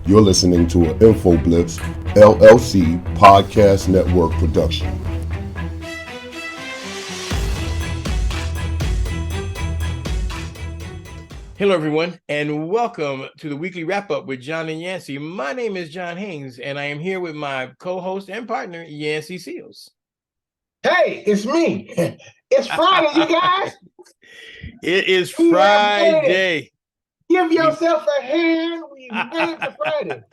You're listening to an InfoBlitz LLC podcast network production. Hello, everyone, and welcome to the weekly wrap-up with John and Yancey. My name is John Haynes, and I am here with my co-host and partner, Yancey Seals. Hey, it's me. It's Friday, you guys. It is Friday. Give yourself a hand. We made it to Friday.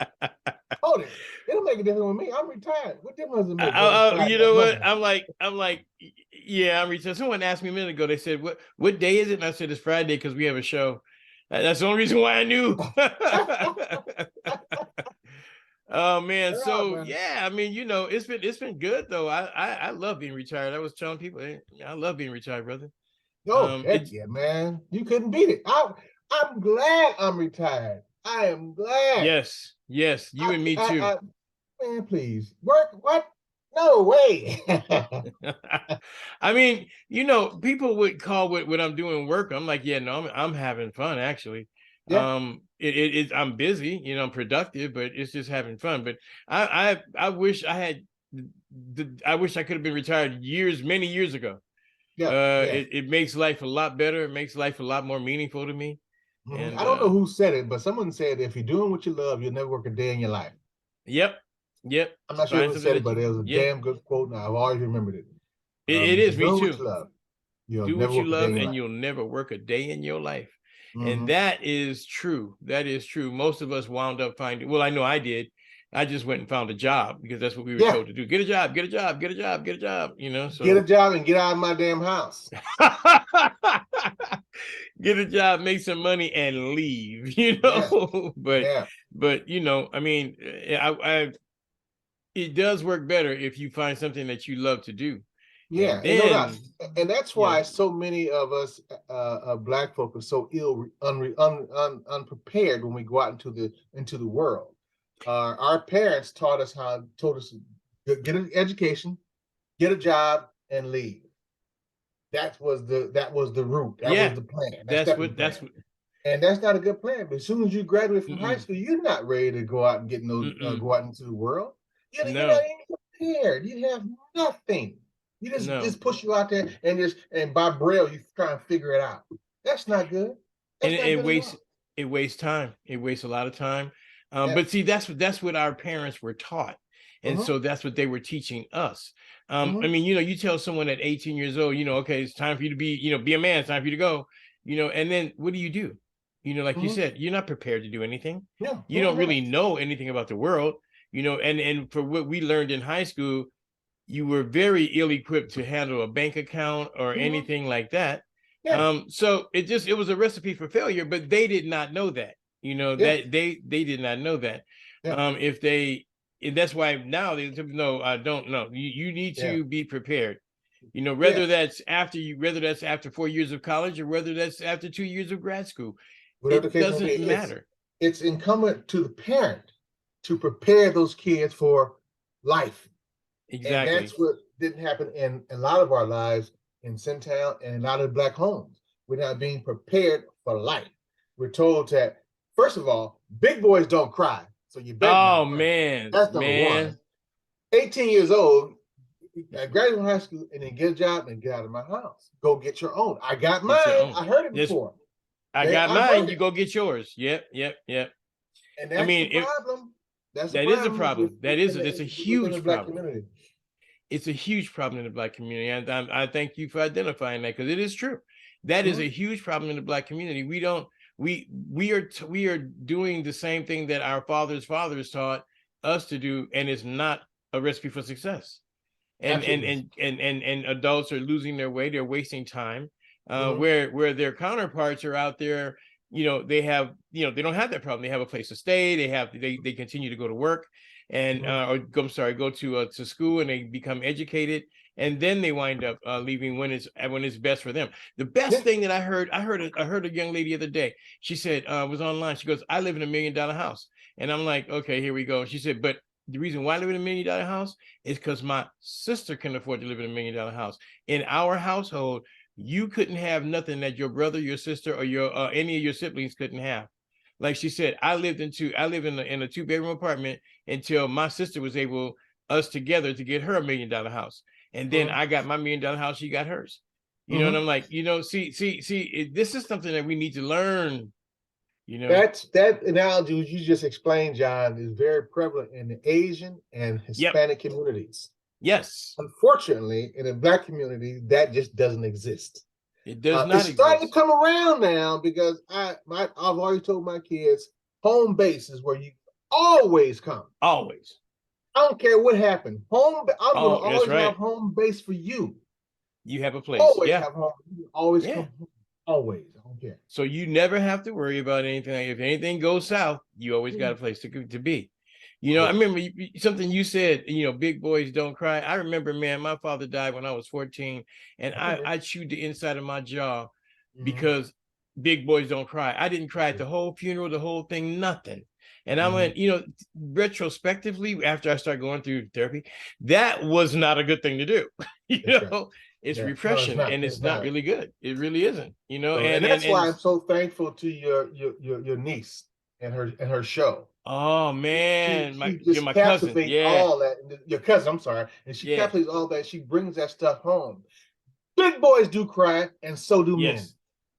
Hold it. It'll make a difference with me. I'm retired. What difference does it make? You know what? I'm like, yeah, I'm retired. Someone asked me a minute ago. They said, "What day is it?" And I said, "It's Friday because we have a show." That's the only reason why I knew. Oh man, so yeah, I mean, you know, it's been good though. I love being retired. I was telling people, I love being retired, brother. Oh, yeah, man, you couldn't beat it. I'm glad I'm retired. I am glad. Yes, you and me too. Man, please work. What? No way. I mean, you know, people would call what I'm doing work. I'm like, yeah, no, I'm having fun actually. Yeah. I'm busy, you know, I'm productive, but it's just having fun. But I wish I had, I wish I could have been retired many years ago. Yeah. It makes life a lot better. It makes life a lot more meaningful to me. And I don't know who said it, but someone said, if you're doing what you love, you'll never work a day in your life. Yep. I'm not sure who said it, but it was a damn good quote, and I've always remembered it. It is me too. Do what you love, and you'll never work a day in your life. And that is true. That is true. Most of us wound up finding, well, I know I did. I just went and found a job because that's what we were told to do. Get a job, you know. So get a job and get out of my damn house. Get a job, make some money, and leave, you know. But you know, I mean, it does work better if you find something that you love to do. Yeah, and that's why so many of us Black folk are so unprepared when we go out into the world. Our parents told us to get an education, get a job, and leave. That was the route. That was the plan. And that's not a good plan. But as soon as you graduate from high school, you're not ready to go out and get go out into the world. You're not even prepared. You have nothing. You just push you out there and by braille you try and figure it out. That's not good. It wastes time. It wastes a lot of time. But see, that's what our parents were taught. And so that's what they were teaching us. I mean, you know, you tell someone at 18 years old, you know, okay, it's time for you to be a man. It's time for you to go, you know, and then what do? You know, like you said, you're not prepared to do anything. You don't really know anything about the world, you know, and for what we learned in high school, you were very ill-equipped to handle a bank account or anything like that. So it was a recipe for failure, but they did not know that, you know, that they did not know that. And that's why now they know, don't know. You need to be prepared, you know, whether that's after 4 years of college or whether that's after 2 years of grad school. It doesn't matter. It's incumbent to the parent to prepare those kids for life. Exactly. And that's what didn't happen in a lot of our lives in Centown and a lot of Black homes. We're not being prepared for life. We're told that, first of all, big boys don't cry. So you better. Oh man, that's number one. 18 years old, graduate from high school, and then get a job and get out of my house. Go get your own. I got mine. I heard it before. I got mine. You go get yours. Yep. And that's the problem. That is a problem. It's a huge problem. It's a huge problem in the Black community, and I thank you for identifying that, because it is true. That is a huge problem in the Black community. We are doing the same thing that our fathers taught us to do, and it's not a recipe for success. And adults are losing their way. They're wasting time. Where their counterparts are out there, you know, they don't have that problem. They have a place to stay. They continue to go to work and go to school, and they become educated, and then they wind up leaving when it's best for them. The best thing that I heard a young lady the other day. She said, was online. She goes, "I live in $1 million house," and I'm like, okay, here we go. She said, but the reason why I live in $1 million house is because my sister can afford to live in $1 million house. In our household, you couldn't have nothing that your brother, your sister, or your any of your siblings couldn't have. like she said, I live in a 2-bedroom apartment until my sister was able, us together, to get her $1 million house. And then I got my $1 million house, she got hers. You know, and I'm like, see, this is something that we need to learn. That analogy you just explained, John, is very prevalent in the Asian and Hispanic communities. Yes. Unfortunately, in the Black community, that just doesn't exist. It does not exist. It's starting to come around now, because I've always told my kids, home base is where you always come. Always. I don't care what happened. I'm going to always have home base for you. You have a place. Always have home. You always come home. Always. I don't care. So you never have to worry about anything. If anything goes south, you always got a place to be. I remember something you said, big boys don't cry. I remember, man, my father died when I was 14, and I chewed the inside of my jaw because big boys don't cry. I didn't cry at the whole funeral, the whole thing, nothing. And I went, retrospectively, after I started going through therapy, that was not a good thing to do. It's repression, and it's not really good. It really isn't, and that's why I'm so thankful to your niece and her show. Oh man, my cousin, all that. Your cousin, I'm sorry, and she captivates all that. She brings that stuff home. Big boys do cry, and so do men.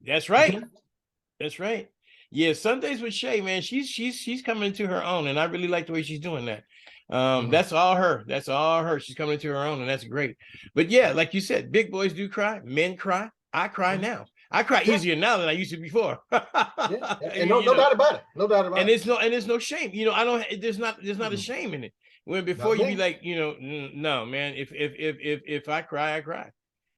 That's right. That's right. Yeah, Sundays with Shay, man, she's coming into her own, and I really like the way she's doing that. That's all her. That's all her. She's coming into her own, and that's great. But yeah, like you said, big boys do cry. Men cry. I cry now. I cry easier now than I used to before. And no doubt about it. No doubt about it. And there's no shame. I don't. There's not a shame in it. When before you be like, no, man. If I cry, I cry.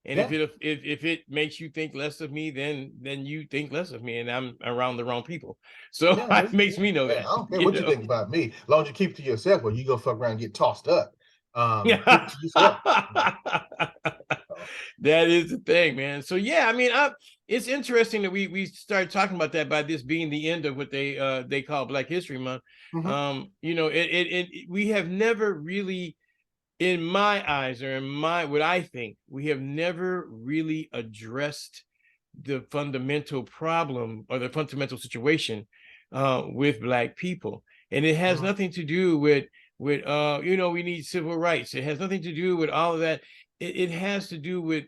And if it makes you think less of me, then you think less of me, and I'm around the wrong people. So it makes me know that. I don't care what you think about me, as long as you keep it to yourself, or you go fuck around and get tossed up. That is the thing, man. So yeah, I mean, it's interesting that we started talking about that by this being the end of what they call Black History Month. We have never really, in my eyes, or in what I think, we have never really addressed the fundamental problem or the fundamental situation with Black people. And it has nothing to do with we need civil rights. It has nothing to do with all of that. It has to do with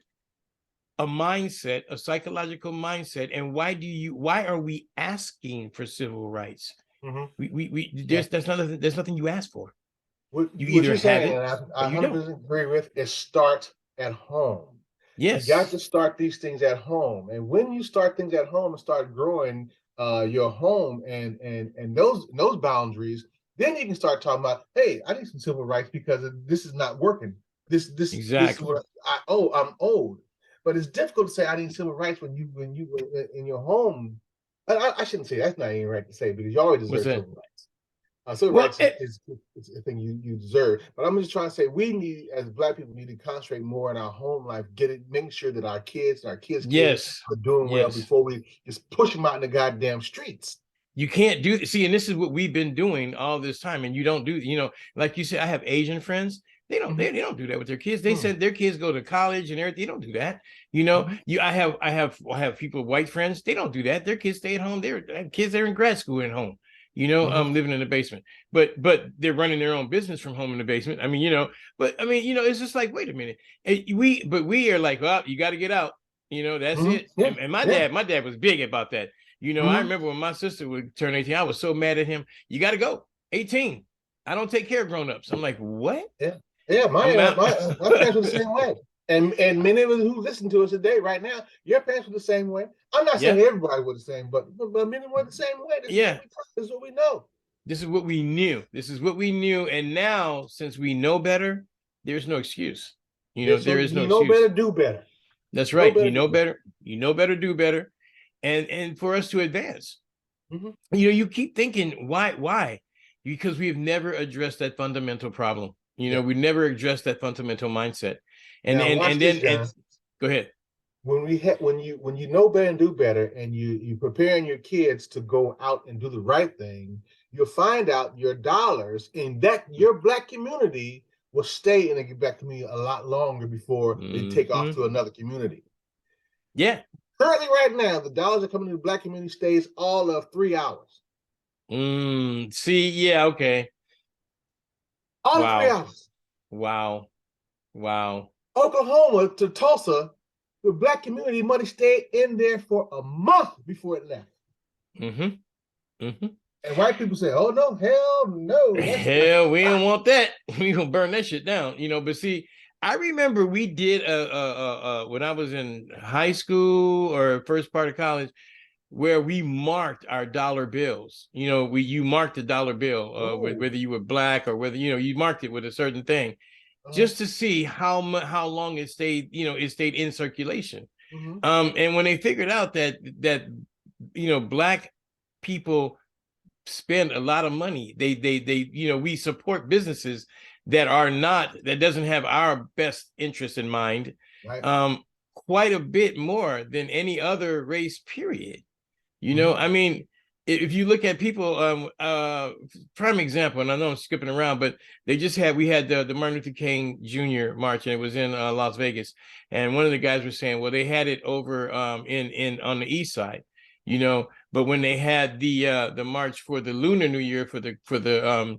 a mindset, a psychological mindset. And why are we asking for civil rights? There's nothing you ask for. What you're saying, and I 100% agree with, is start at home. Yes. You got to start these things at home. And when you start things at home and start growing your home and those boundaries, then you can start talking about, hey, I need some civil rights because this is not working. This exactly. This is what I'm old. But it's difficult to say I need civil rights when you were in your home. I shouldn't say that's not even right to say, because you always deserve civil rights. Civil rights is a thing you deserve. But I'm just trying to say, we need, as Black people, need to concentrate more in our home life, making sure that our kids are doing well before we just push them out in the goddamn streets. You can't do, see, and this is what we've been doing all this time, and you don't do, like you said, I have Asian friends. They don't do that with their kids. They said their kids go to college and everything. They don't do that. I have people, white friends. They don't do that. Their kids stay at home. They're in grad school at home. Living in the basement, but they're running their own business from home in the basement. It's just like, wait a minute. We are like, well, you got to get out. That's it. Yeah. And my dad was big about that. I remember when my sister would turn 18, I was so mad at him. You got to go. 18. I don't take care of grown-ups. I'm like, what? Yeah. My parents were the same way. And many of us who listen to us today, right now, your parents were the same way. I'm not saying everybody was the same, but many were the same way. This is what we know. This is what we knew. And now, since we know better, there's no excuse. There is no excuse. You know better, do better. That's right. You know better, do better. And for us to advance. You keep thinking, why? Because we've never addressed that fundamental problem. We never addressed that fundamental mindset. And then go ahead. When you know better and do better, and you preparing your kids to go out and do the right thing, you'll find out your dollars in your Black community will stay in the Black community a lot longer before they take off to another community. Yeah. Currently, right now, the dollars that come into the Black community stays all of 3 hours. See, yeah, okay. All 3 hours. Wow. Wow. Oklahoma to Tulsa, the black community money stayed in there for a month before it left. Mm-hmm. Mm-hmm. And white people say, "Oh no, hell no, hell, we don't want that. We gonna burn that shit down, But see, I remember we did when I was in high school or first part of college, where we marked our dollar bills. You marked the dollar bill, whether you were black or whether you marked it with a certain thing, just to see how long it stayed. It stayed in circulation. And when they figured out that black people spend a lot of money, they we support businesses that doesn't have our best interest in mind, right. Quite a bit more than any other race, period. I mean, if you look at people, prime example, and I know I'm skipping around, but we had the Martin Luther King Jr. march, and it was in Las Vegas, and one of the guys was saying, well, they had it over in on the east side, but when they had the march for the Lunar New Year for the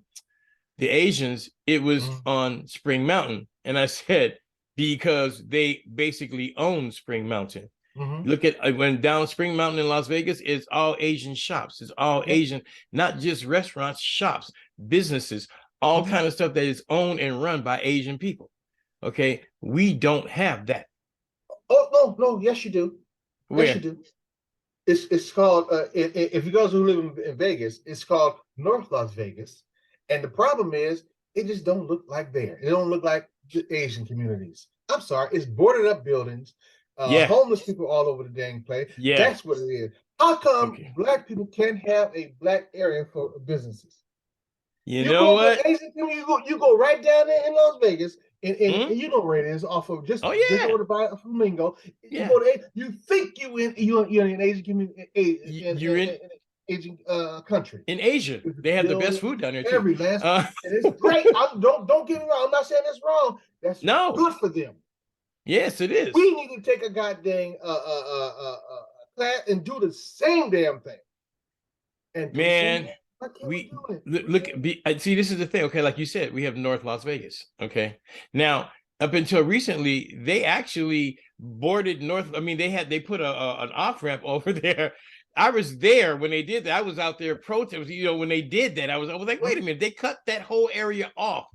Asians, it was on Spring Mountain, and I said, because they basically own Spring Mountain. Look at when down Spring Mountain in Las Vegas, it's all Asian shops. It's all Asian, not just restaurants, shops, businesses, all kind of stuff that is owned and run by Asian people. Okay, we don't have that. Oh no, yes you do. Where? Yes you do. It's called if you guys who live in Vegas, it's called North Las Vegas, and the problem is it just don't look like there. It don't look like the Asian communities. I'm sorry, it's boarded up buildings. Homeless people all over the dang place. Yeah, that's what it is. How come black people can't have a black area for businesses? You know what? Asian, you go right down there in Las Vegas, and you know where it is, off of just over by Flamingo. You go to, you think you're in Asian community, you're in Asian country. In Asia, they have the best food down there too. Every last, and it's great. Don't get me wrong. I'm not saying that's wrong. That's good for them. Yes, it is. We need to take a goddamn class and do the same damn thing. And man, see, this is the thing. Okay, like you said, we have North Las Vegas. Okay, now up until recently, they actually boarded North. I mean, they put an off ramp over there. I was there when they did that. I was out there protesting. When they did that, I was like, wait a minute, they cut that whole area off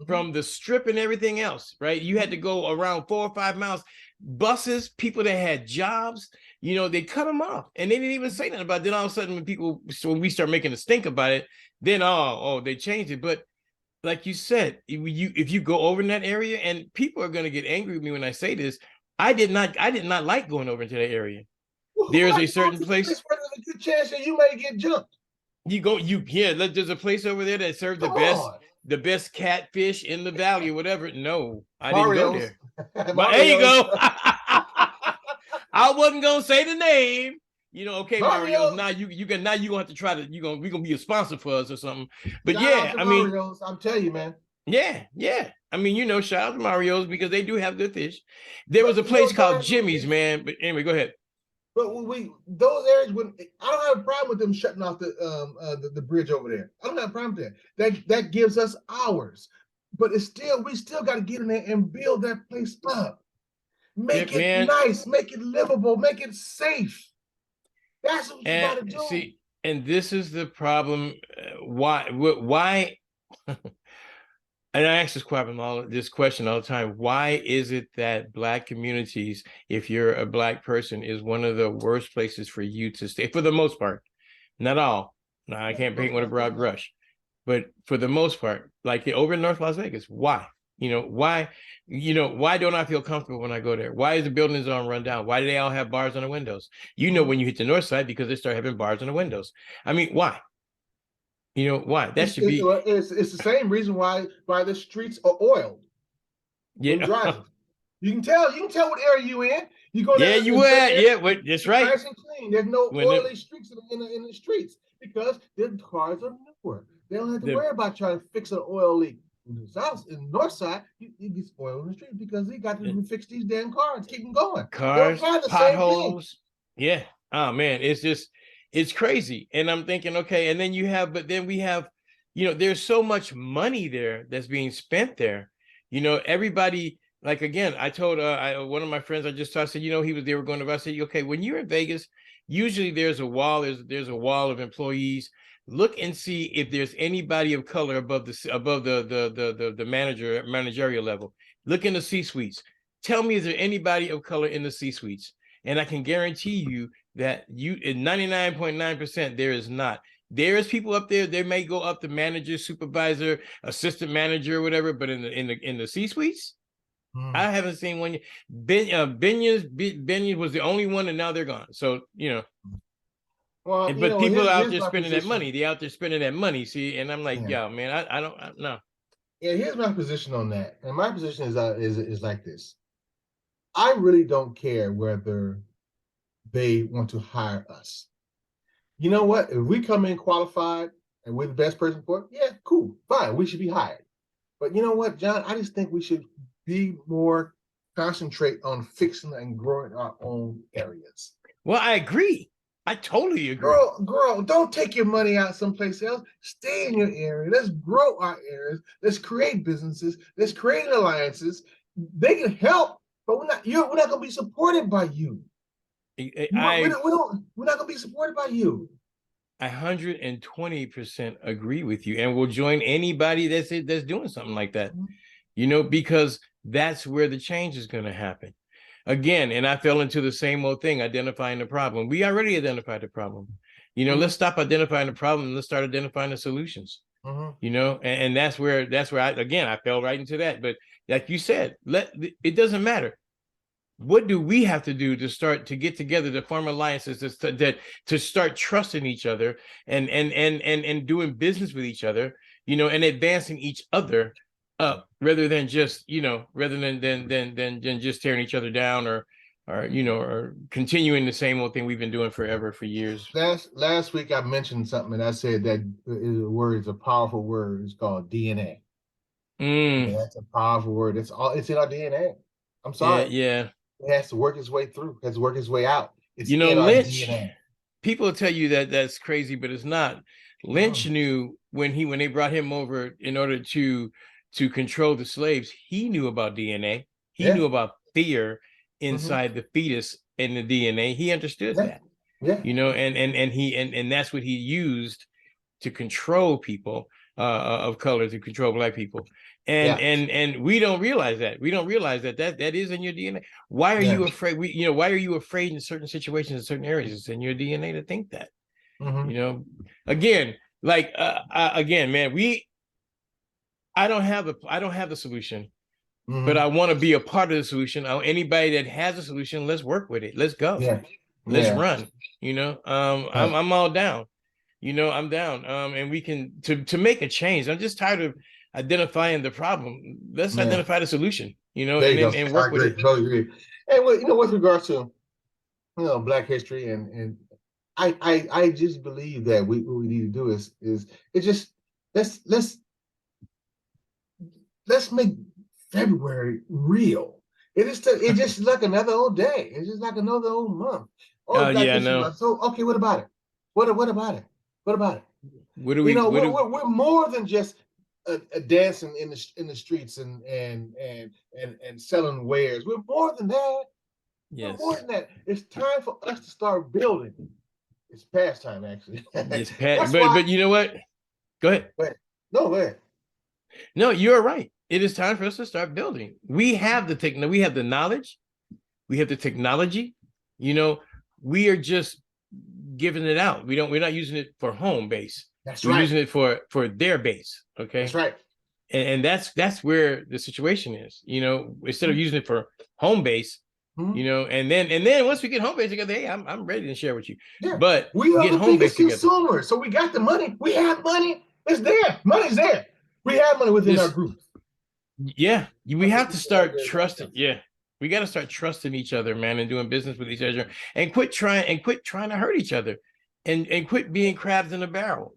from the strip and everything else, right? You had to go around 4 or 5 miles. Buses, people that had jobs, they cut them off, and they didn't even say nothing about it. Then all of a sudden, when we start making a stink about it, then they changed it. But like you said, if you go over in that area, and people are going to get angry with me when I say this, I did not like going over into that area. There's a certain place. There's a good chance that you may get jumped. There's a place over there that serves the best catfish in the valley or whatever. No, I didn't go there. But there you go. I wasn't gonna say the name. Okay, Mario's. Now you gonna have to try to we're gonna be a sponsor for us or something. But I mean, Mario's, I'm telling you, man. Yeah. I mean, shout out to Mario's because they do have good fish. There was a place called Jimmy's, man. But anyway, go ahead. But those areas, when I don't have a problem with them shutting off the bridge over there. I don't have a problem with that. That gives us hours. But we still got to get in there and build that place up. Make it nice, make it livable, make it safe. That's what you got to do. See, and this is the problem. Why? And I ask this question all the time. Why is it that Black communities, if you're a Black person, is one of the worst places for you to stay? For the most part, not all. Now, I can't paint with a broad brush, but for the most part, like over in North Las Vegas, why? Why don't I feel comfortable when I go there? Why is the buildings all run down? Why do they all have bars on the windows? When you hit the north side, because they start having bars on the windows. I mean, why? Why? It's the same reason why the streets are oiled. Yeah, driving. You can tell what area you in. You go there. That's right. Nice and clean. There's no oily streaks in the streets because the cars are newer. They don't have to worry about trying to fix an oil leak. In the north side, you get oil in the street because they got to fix these damn cars, keep them going. Cars, potholes. Yeah. Oh man, it's just It's crazy. And I'm thinking, okay, and then but then we have, there's so much money there that's being spent there. Everybody, like, again, I told one of my friends I just talked, I said, they were going to, I said, okay, when you're in Vegas, usually there's a wall of employees. Look and see if there's anybody of color above the managerial level. Look in the C-suites. Tell me, is there anybody of color in the C-suites? And I can guarantee you that in 99.9%, there is not. There is people up there. They may go up to manager, supervisor, assistant manager, or whatever. But in the C-suites, I haven't seen one. Binions was the only one, and now they're gone. So Well, but people are out there my spending that position. money. They're out there spending that money. See, and I'm like, Yeah. yo, man, I don't know. Yeah, here's my position on that. And my position is like this. I really don't care whether they want to hire us. You know what? If we come in qualified and we're the best person for it, yeah, cool, fine. We should be hired. But you know what, John? I just think we should be more concentrate on fixing and growing our own areas. Well, I agree. I totally agree. Girl, don't take your money out someplace else. Stay in your area. Let's grow our areas. Let's create businesses. Let's create alliances. They can help, but we're not going to be supported by you. We're not going to be supported by you. I 120% agree with you, and we'll join anybody that's doing something like that. Because that's where the change is going to happen. Again, and I fell into the same old thing, identifying the problem. We already identified the problem. Let's stop identifying the problem and let's start identifying the solutions. And that's where I fell right into that. But like you said, it doesn't matter. What do we have to do to get together, to form alliances, to start trusting each other and doing business with each other, and advancing each other up, rather than just than just tearing each other down or continuing the same old thing we've been doing forever, for years. Last week I mentioned something, and I said that is a powerful word. It's called DNA. Yeah, that's a powerful word. It's in our DNA. I'm sorry. Yeah. It has to work its way through. It has to work its way out. It's in Lynch. our DNA. People tell you that's crazy, but it's not. Lynch knew when they brought him over in order to control the slaves. He knew about DNA. He knew about fear inside the fetus and the DNA. He understood that. Yeah. And that's what he used to control people of color, to control Black people. And we don't realize that. We don't realize that is in your DNA. Why are you afraid? Why are you afraid in certain situations, in certain areas? It's in your DNA to think that. Again, man, I don't have the solution, but I want to be a part of the solution. Anybody that has a solution, let's work with it. Let's go. Let's run. I'm all down. I'm down. And we can to make a change. I'm just tired of identifying the problem. Let's identify the solution. And work with it. Totally agree. And with regards to Black history, and I just believe that what we need to do is it's just let's make February real. It's just like another old day. It's just like another old month. No. So okay, what about it? What about it? What about it? What do we? We're more than just a dancing in the streets and selling wares. We're more than that. Yes. We're more than that. It's time for us to start building. It's past time, actually. It's past. But you know what? Go ahead. Go ahead. No, you're right. It is time for us to start building. We have we have the knowledge, we have the technology. We are just giving it out. We're not using it for home base. We're using it for their base. Okay. That's right. And that's where the situation is. Instead of using it for home base, and then once we get home base together, hey, I'm ready to share with you. Yeah. But we are the biggest consumers. So we got the money. We have money. It's there. Money's there. We have money within our group. Yeah, we have to start trusting. Yeah, we got to start trusting each other, man, and doing business with each other, and quit trying to hurt each other, and quit being crabs in a barrel.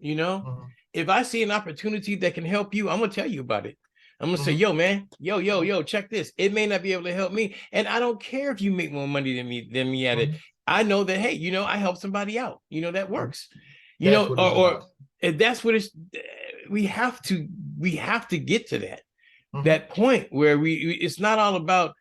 If I see an opportunity that can help you, I'm gonna tell you about it. I'm gonna say, yo, man, yo, check this. It may not be able to help me, and I don't care if you make more money than me at it. I know that, hey, you know, I helped somebody out. You know, that works. You That's know, what it's or about. and that's what it's. We have to get to that Mhm. that point where it's not all about,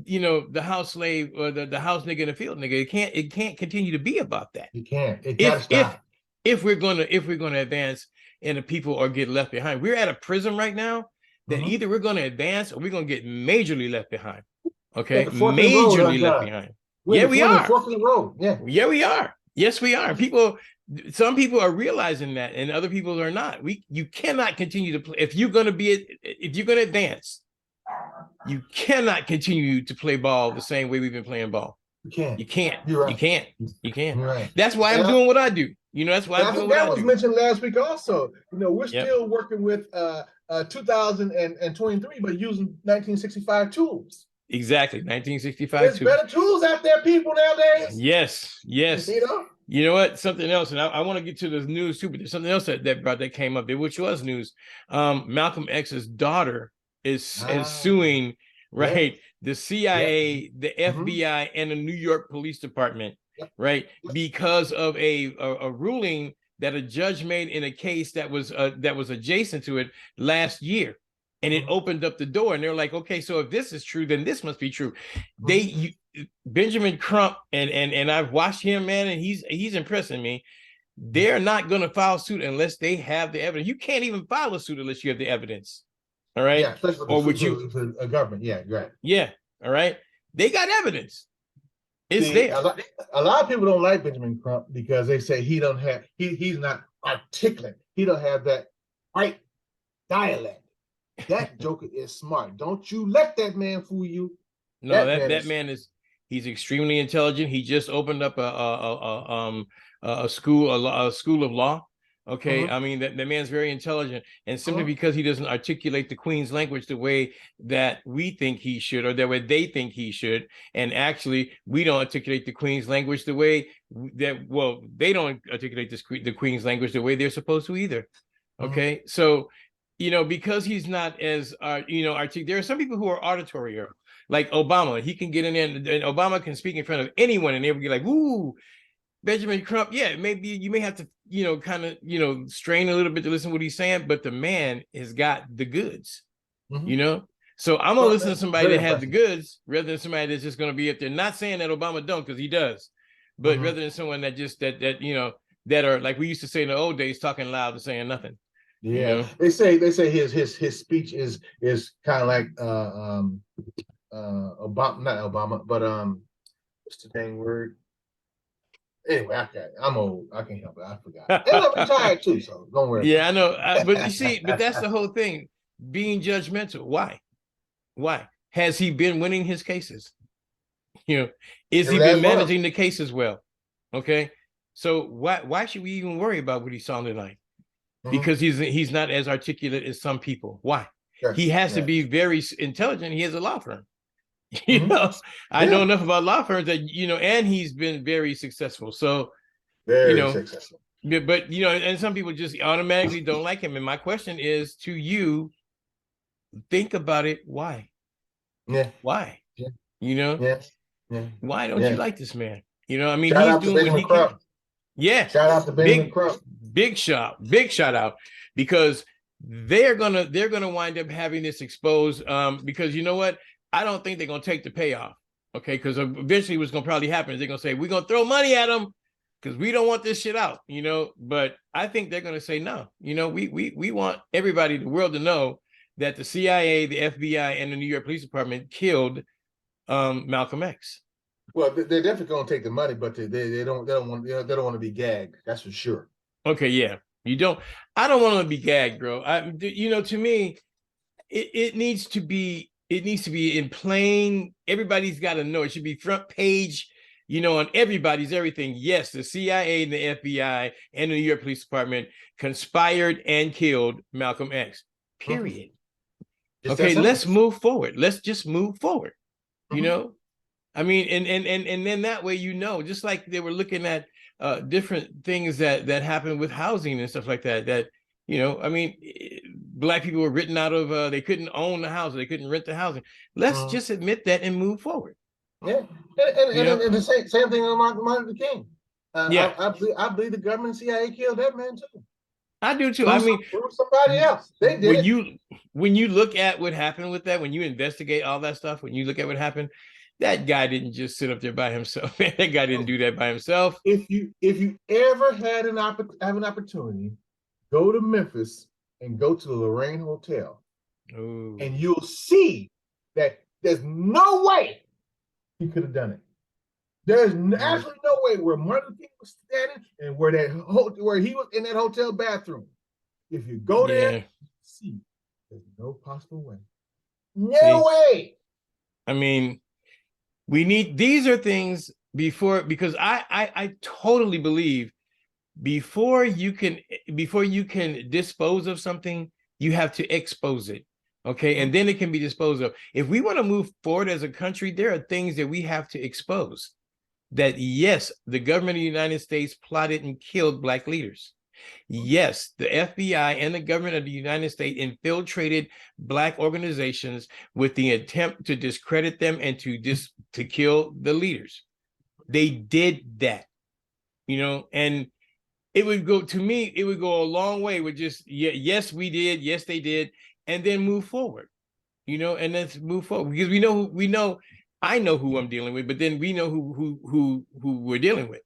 you know, the house slave or the house nigga and the field nigga. It can't continue to be about that. You can't. It gotta stop. If we're gonna advance and the people are get left behind, we're at a prism right now that either we're gonna advance or we're gonna get majorly left behind. Okay, At the fork in the road, majorly left behind. We're Yeah, we are. Fork in the road. Yeah. Yeah, we are. Yes, we are. Some people are realizing that, and other people are not. You cannot continue to play if you're going to advance. You cannot continue to play ball the same way we've been playing ball. You can't. You can't. You're right. You can't. You can't. You're right. That's why I'm doing what I do. You know, that's why I'm doing what I do. That was mentioned last week also. You know, we're still working with 2023, but using 1965 tools. Exactly, 1965. There's better tools out there, people, nowadays. Yes. You know? You know what? Something else, and I want to get to the news too, but there's something else that came up there, which was news. Malcolm X's daughter is suing, right? Yeah. The CIA, the FBI, and the New York Police Department, right? Because of a ruling that a judge made in a case that was adjacent to it last year. And it opened up the door, and they're like, okay, so if this is true, then this must be true. Benjamin Crump, and I've watched him, man, and he's impressing me. They're not going to file suit unless they have the evidence. You can't even file a suit unless you have the evidence. All right. Yeah, especially or would you a government? Yeah, right. Yeah. All right. They got evidence. It's there. A lot of people don't like Benjamin Crump because they say he's not articulate. He don't have that right dialect. That joker is smart. Don't you let that man fool you. No, that man is he's extremely intelligent. He just opened up a school of law. Okay, I mean that man's very intelligent, and simply because he doesn't articulate the Queen's language the way that we think he should, or the way they think he should, and actually we don't articulate the Queen's language the way that they don't articulate the Queen's language the way they're supposed to either. Okay, so. You know, because he's not as, there are some people who are auditory, like Obama. He can get in there and Obama can speak in front of anyone and they would be like, ooh, Benjamin Crump. Yeah, maybe you may have to, kind of, strain a little bit to listen to what he's saying, but the man has got the goods, So I'm going to listen to somebody that has the goods rather than somebody that's just going to be up there. Not saying that Obama don't, because he does, but rather than someone that just, that are, like we used to say in the old days, talking loud and saying nothing. Yeah, they say his speech is kind of like Obama, not Obama, but what's the dang word? Anyway, I'm old. I can't help it. I forgot. And I'm retired too, so don't worry. Yeah, I know. But you see, but that's the whole thing. Being judgmental. Why? Has he been winning his cases? Is he been managing the cases well? Okay, so why should we even worry about what he saw tonight? Because he's not as articulate as some people. Why? Sure. He has to be very intelligent. He has a law firm. I know enough about law firms that and he's been very successful. So very successful. But and some people just automatically don't like him. And my question is to you: think about it. Why? Yeah. Why? Yeah. Yeah. Why don't you like this man? I mean, he's doing what he can. Yeah. Shout out to Benjamin Crump. Big shout out, because they're gonna wind up having this exposed. Because you know what? I don't think they're gonna take the payoff. Okay, because eventually what's gonna probably happen is they're gonna say we're gonna throw money at them because we don't want this shit out. But I think they're gonna say no. We want everybody, the world, to know that the CIA, the FBI, and the New York Police Department killed Malcolm X. Well, they're definitely going to take the money, but they don't want to be gagged. That's for sure. Okay, yeah, you don't. I don't want to be gagged, bro. To me, it needs to be in plain. Everybody's got to know. It should be front page, on everybody's everything. Yes, the CIA, the FBI, and the New York Police Department conspired and killed Malcolm X. Period. Okay, let's move forward. Let's just move forward. I mean, and then that way, just like they were looking at different things that happened with housing and stuff like that, I mean, Black people were written out of, they couldn't own the house, they couldn't rent the housing. Let's just admit that and move forward. Yeah, You know? and the same thing on Martin Luther King. Yeah, I believe the government CIA killed that man too. I do too. I Through mean, somebody else. They did when it. you look at what happened with that, when you investigate all that stuff, when you look at what happened, that guy didn't just sit up there by himself. That guy didn't do that by himself. If you ever had an opportunity, go to Memphis and go to the Lorraine Hotel, Ooh. and you'll see that there's no way he could have done it. There's absolutely no way where Martin Luther King was standing and where he was in that hotel bathroom. If you go there, see, there's no possible way. No way. I mean, these are things because I totally believe before you can dispose of something, you have to expose it. Okay. And then it can be disposed of. If we want to move forward as a country, there are things that we have to expose. That yes, the government of the United States plotted and killed Black leaders. Yes, the FBI and the government of the United States infiltrated Black organizations with the attempt to discredit them and to kill the leaders. They did that, and it would go a long way with just, yes, we did, yes, they did, and then move forward, and let's move forward because I know who I'm dealing with, but then we know who we're dealing with.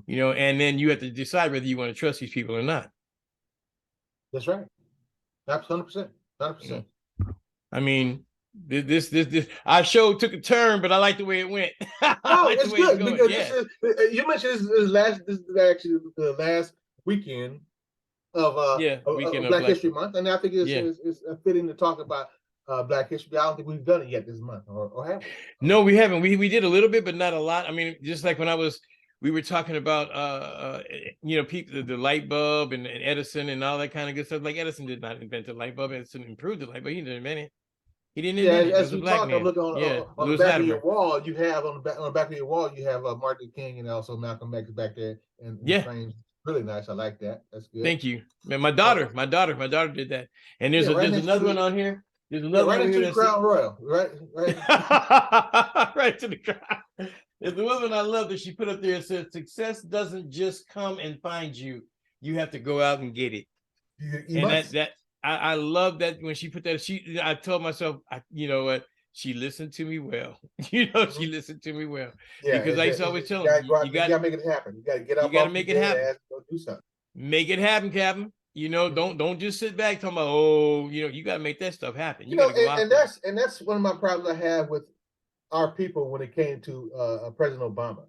And then you have to decide whether you want to trust these people or not. That's right. That's 100%. 100%. I mean, this our show took a turn, but I like the way it went. No, it's good because you mentioned this is actually the last weekend of Black History Month, and I think it's fitting to talk about Black History. I don't think we've done it yet this month, or have we? No, we haven't. We did a little bit, but not a lot. I mean, just like when we were talking about people, the light bulb and Edison and all that kind of good stuff. Like Edison did not invent the light bulb. Edison improved the light bulb. He didn't invent it. He didn't invent it. As we talk, I'm looking on the back of your wall. You have on the back of your wall. You have Martin Luther King and also Malcolm X back there, and frames. Really nice. I like that. That's good. Thank you, man. My daughter did that. And there's another one on here. There's another one into the Crown Royal, right right to the crown. There's the woman I love that she put up there and said, "Success doesn't just come and find you. You have to go out and get it." I love that when she put that. I told myself, you know what? She listened to me well. She listened to me well. Yeah, because I used to always tell her, you got to make it happen. You got to get up. You got to make it happen. Go do something. Make it happen, Captain. Don't just sit back talking about, you got to make that stuff happen. You got to go out there. And that's one of my problems I have with our people when it came to President Obama.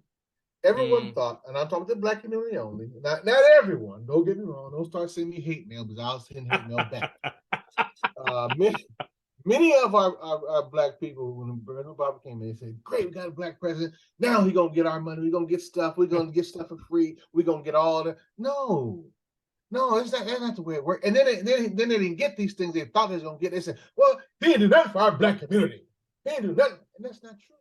Everyone thought, and I'm talking to the Black community only, not everyone. Don't get me wrong. Don't start sending me hate mail because I'll send hate mail back. Many of our Black people, when President Obama came in, they said, "Great, we got a Black president. Now he's gonna get our money. We're gonna get stuff. We're gonna get stuff for free. We're gonna get all the." No, that's not the way it works. And then they didn't get these things they thought they was gonna get. They said, "Well, he didn't do nothing for our Black community. He didn't do nothing," and that's not true.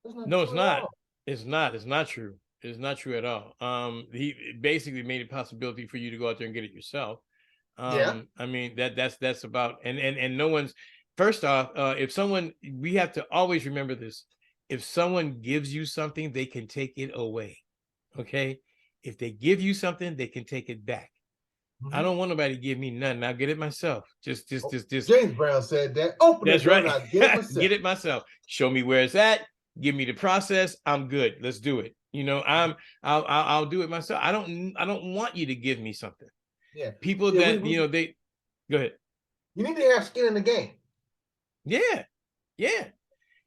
It's not. It's not. It's not true. It's not true at all. He basically made it a possibility for you to go out there and get it yourself. I mean, that's about and no one's. First off, we have to always remember this. If someone gives you something, they can take it away. Okay. If they give you something, they can take it back. I don't want nobody to give me nothing. I'll get it myself. Just. James Brown said that. Open that's it, right. I'll get it myself. Get it myself. Show me where it's at. Give me the process. I'm good. Let's do it. I'll do it myself. I don't want you to give me something. Yeah. People that they go ahead. You need to have skin in the game. Yeah.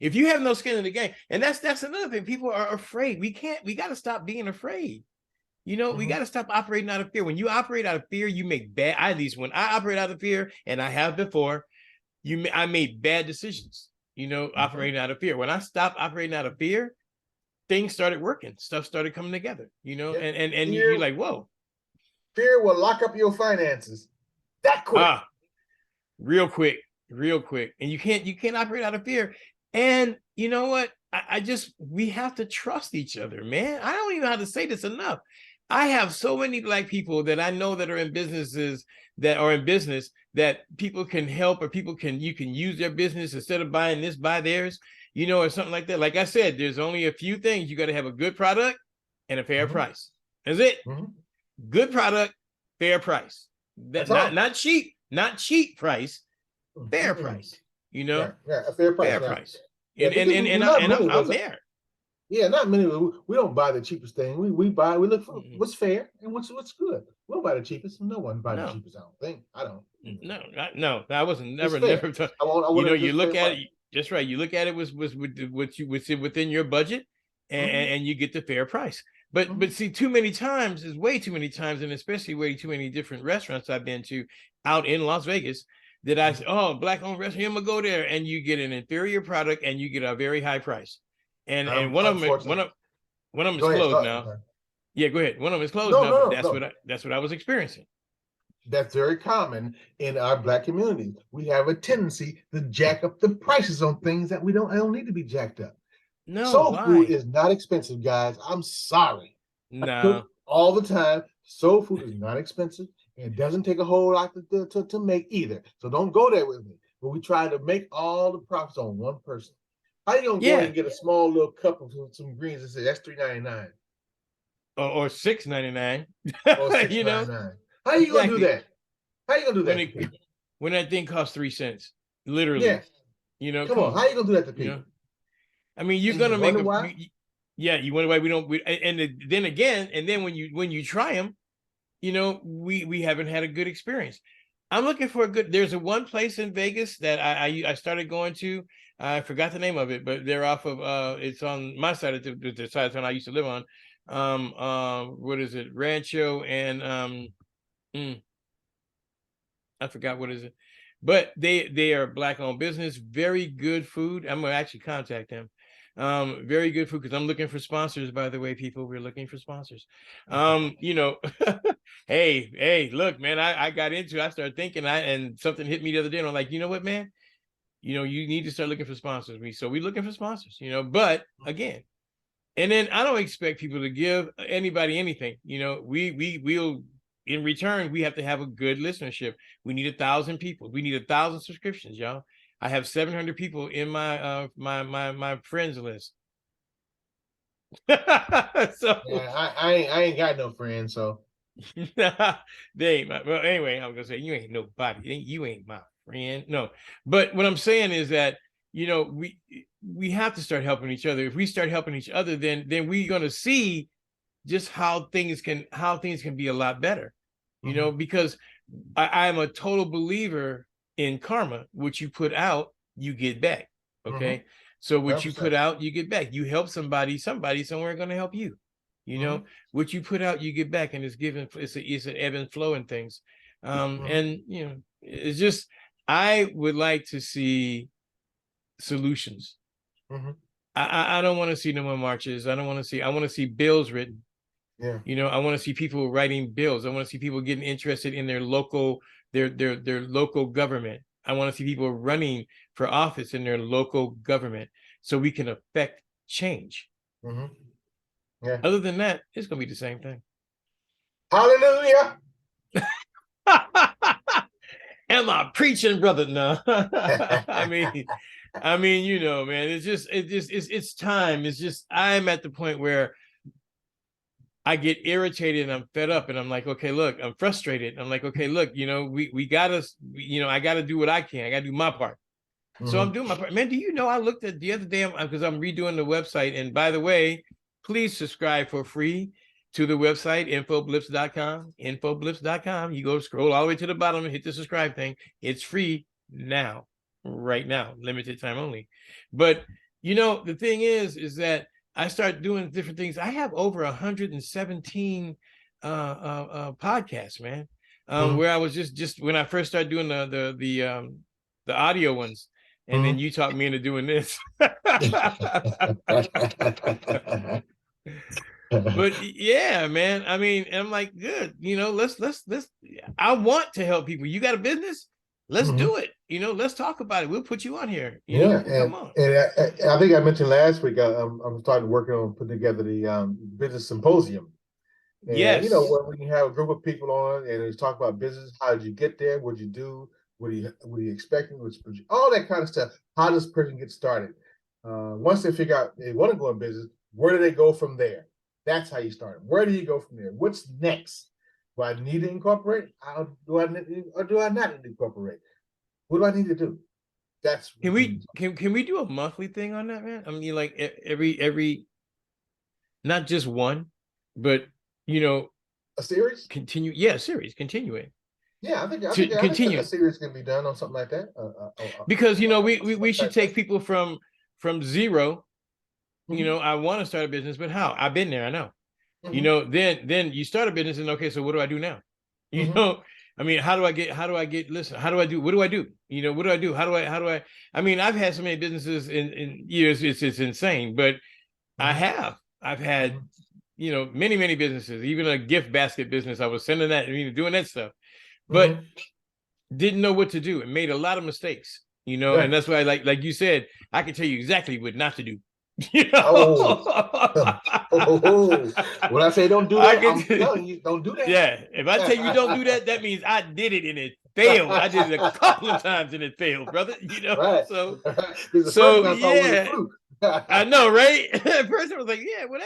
If you have no skin in the game, and that's another thing. People are afraid. We got to stop being afraid. We got to stop operating out of fear. When you operate out of fear, you make bad. At least when I operate out of fear, and I have before, I made bad decisions. Operating out of fear. When I stopped operating out of fear, things started working. Stuff started coming together. And you're like, whoa. Fear will lock up your finances that quick. Real quick. And you can't operate out of fear. And you know what? We have to trust each other, man. I don't even know how to say this enough. I have so many Black people that I know that are in business that people can help, or you can use their business instead of buying this, buy theirs. or something like that. Like I said, there's only a few things. You got to have a good product and a fair price. That's it. Good product, fair price. That's not cheap, price, fair price. Yeah, a fair price. Fair price. Yeah, And I'm there. Yeah, not many. We don't buy the cheapest thing. We look for what's fair and what's good. We don't buy the cheapest. No one buy the cheapest. I don't think. I don't. No. I wasn't never. You look at it. Just right. You look at it was within your budget, and you get the fair price. But see, too many times is way too many times, and especially way too many different restaurants I've been to out in Las Vegas that I say, oh, black-owned restaurant, I'm gonna go there, and you get an inferior product and you get a very high price. And one of them is closed now. Yeah, go ahead. One of them is closed now. That's what I was experiencing. That's very common in our Black community. We have a tendency to jack up the prices on things that don't need to be jacked up. No, soul food is not expensive, guys. I'm sorry. No. I cook all the time. Soul food is not expensive. It doesn't take a whole lot to make either. So don't go there with me. But we try to make all the profits on one person. How you gonna go and get a small little cup of some greens and say that's $3.99 or $6.99? Or $6.99. How you gonna do that? How you gonna do that? When that thing costs 3 cents, literally. Yeah. Come on. How you gonna do that to people? I mean, you're gonna make you wonder why we don't. Then when you try them, we haven't had a good experience. I'm looking for there's one place in Vegas that I started going to. I forgot the name of it, but they're off of it's on my side of the side of town I used to live on. What is it? Rancho and I forgot what is it. But they are Black-owned business, very good food. I'm gonna actually contact them. Very good food, because I'm looking for sponsors, by the way, people. We're looking for sponsors. Hey, look, man, I got into it. I started thinking and something hit me the other day, and I'm like, you know what, man? You need to start looking for sponsors. So we're looking for sponsors, but again, and then I don't expect people to give anybody anything. We'll in return, we have to have a good listenership. We need 1,000 people. We need 1,000 subscriptions, y'all. I have 700 people in my my friends list. So yeah, I ain't got no friends, so they ain't well, anyway, I'm gonna say you ain't nobody. You ain't my friend. No, but what I'm saying is that we have to start helping each other. If we start helping each other, then we're gonna see just how things can be a lot better. Because I'm a total believer in karma. What you put out, you get back. Okay. So what 100%. You put out, you get back. You help somebody somewhere going to help you. What you put out, you get back, and it's an ebb and flow in things. And it's just, I would like to see solutions. I don't want to see no more marches. I want to see bills written. Yeah. I want to see people writing bills. I want to see people getting interested in their local local government. I want to see people running for office in their local government so we can affect change. Yeah. Other than that, it's gonna be the same thing. Hallelujah. Am I preaching, brother? No. I mean, man, it's time. It's just, I'm at the point where I get irritated and I'm fed up, and I'm like, okay, look, I'm frustrated. I'm like, okay, look, we gotta, I gotta do what I can. I gotta do my part. So I'm doing my part. Man, do you know, I looked at the other day, because I'm redoing the website. And by the way, please subscribe for free to the website, infoblips.com. You go scroll all the way to the bottom and hit the subscribe thing. It's free now, right now, limited time only. But the thing is that I start doing different things. I have over 117 podcasts, man. Where I was just when I first started doing the audio ones, and then you taught me into doing this. But yeah, man. I mean, I'm like, good. Let's. I want to help people. You got a business? Let's do it. Let's talk about it. We'll put you on here. Come on. And I think I mentioned last week, I'm starting working on putting together the business symposium. And, yes. Where we can have a group of people on and it's talk about business. How did you get there? What did you do? What are you expecting? All that kind of stuff. How does a person get started? Once they figure out they want to go in business, where do they go from there? That's how you start. Where do you go from there? What's next? Do I need to incorporate? Or do I not need to incorporate? What do I need to do? That's can we do a monthly thing on that, man? I mean, like every not just one, but a series. Continue, yeah, series continuing. Yeah, I think a series can be done on something like that. Because we should take people from zero. Mm-hmm. I want to start a business, but how? I've been there. I know. Mm-hmm. Then you start a business, and okay, so what do I do now? Mm-hmm. I mean, how do I get? Listen, how do I do? What do I do? What do I do? How do I? I mean, I've had so many businesses in years. It's insane, but mm-hmm. I've had mm-hmm. Many businesses, even a gift basket business. I was sending that, doing that stuff, but mm-hmm. didn't know what to do and made a lot of mistakes. Yeah. And that's why, like you said, I can tell you exactly what not to do. When I say don't do that, I'm telling you, don't do that. Yeah, if I tell you don't do that, that means I did it and it failed. I did it a couple of times and it failed, brother. Right. So yeah, I know, right? At first I was like, yeah, well,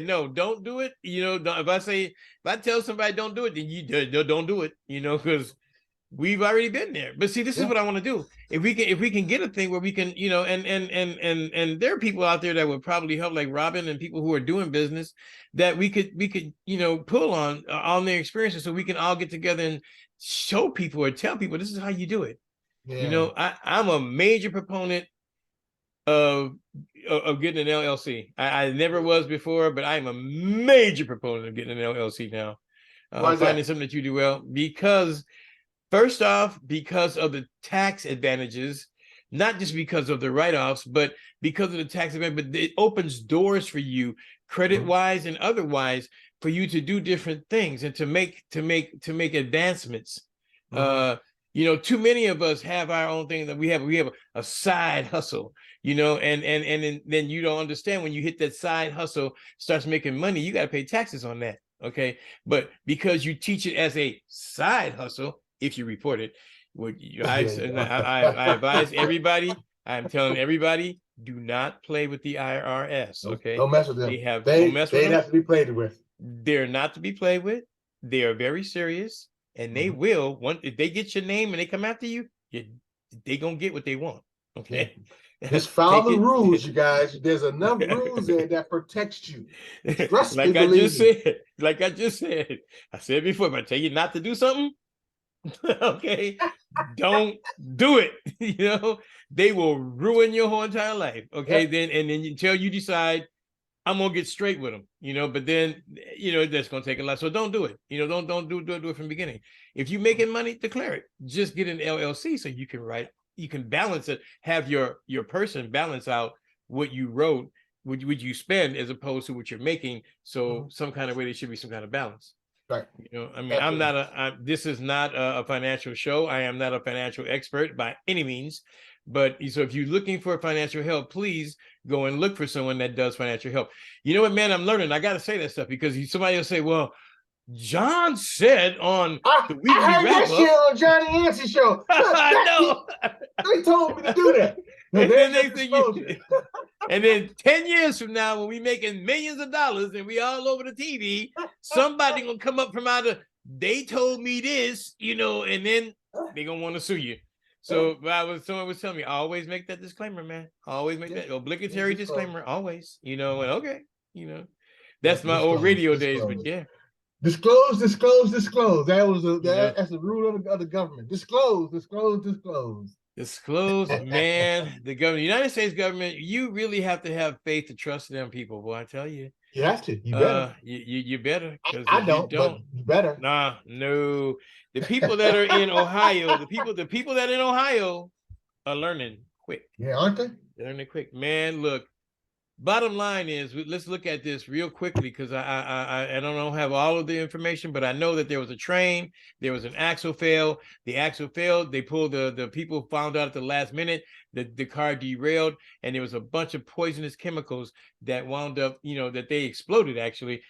no, don't do it. If I tell somebody don't do it, then you don't do it. Because we've already been there. But see, this is what I want to do. If we can get a thing where we can, and there are people out there that would probably help, like Robin and people who are doing business, that we could pull on their experiences, so we can all get together and show people or tell people this is how you do it. Yeah. I'm a major proponent of getting an LLC. I never was before, but I am a major proponent of getting an LLC now. Finding something that you do well, because first off, because of the tax advantages, not just because of the write-offs, but because of the tax advantage, but it opens doors for you, credit-wise and otherwise, for you to do different things and to make advancements. Mm-hmm. Too many of us have our own thing that we have a side hustle, and then you don't understand when you hit that side hustle, starts making money, you got to pay taxes on that. Okay. But because you teach it as a side hustle, if you report it, I advise everybody, I'm telling everybody, do not play with the IRS. Okay. Don't mess with them. They have to be played with. They're not to be played with. They are very serious, and they will, if they get your name and they come after you, they gonna get what they want. Okay. Just follow the rules, you guys. There's enough rules there that protects you. Like I just said, I said before, if I tell you not to do something, okay, don't do it. They will ruin your whole entire life. Okay, then until you decide I'm gonna get straight with them, but then that's gonna take a lot. So don't do it. Don't do it from the beginning. If you're making money, declare it. Just get an LLC so you can balance it, have your person balance out what you wrote, would you spend, as opposed to what you're making. So some kind of way there should be some kind of balance. Right. I mean, this is not a financial show. I am not a financial expert by any means. But so if you're looking for financial help, please go and look for someone that does financial help. You know what, man, I'm learning. I got to say that stuff, because somebody will say, well, John said on the weekly wrap-up. I heard that shit on Johnny Yancey show. I know. They told me to do that. And then 10 years from now, when we making millions of dollars and we all over the TV, somebody gonna come up from out of, they told me this, and then they gonna want to sue you. So someone was telling me, always make that disclaimer, man. Always make that obligatory disclaimer. Always, and okay, that's my old radio days, but yeah. Disclose. That's the rule of the government. Disclose. Disclose, man. The government, United States government, you really have to have faith to trust them people, boy. I tell you. You have to. You better. You better. I don't. But you better. Nah, no. The people that are in Ohio, the people that are in Ohio are learning quick. Yeah, aren't they? They're learning quick, man. Look. Bottom line is, let's look at this real quickly, because I don't have all of the information, but I know that there was a train, there was an axle fail. The axle failed. They pulled the people found out at the last minute that the car derailed, and there was a bunch of poisonous chemicals that wound up, that they exploded actually,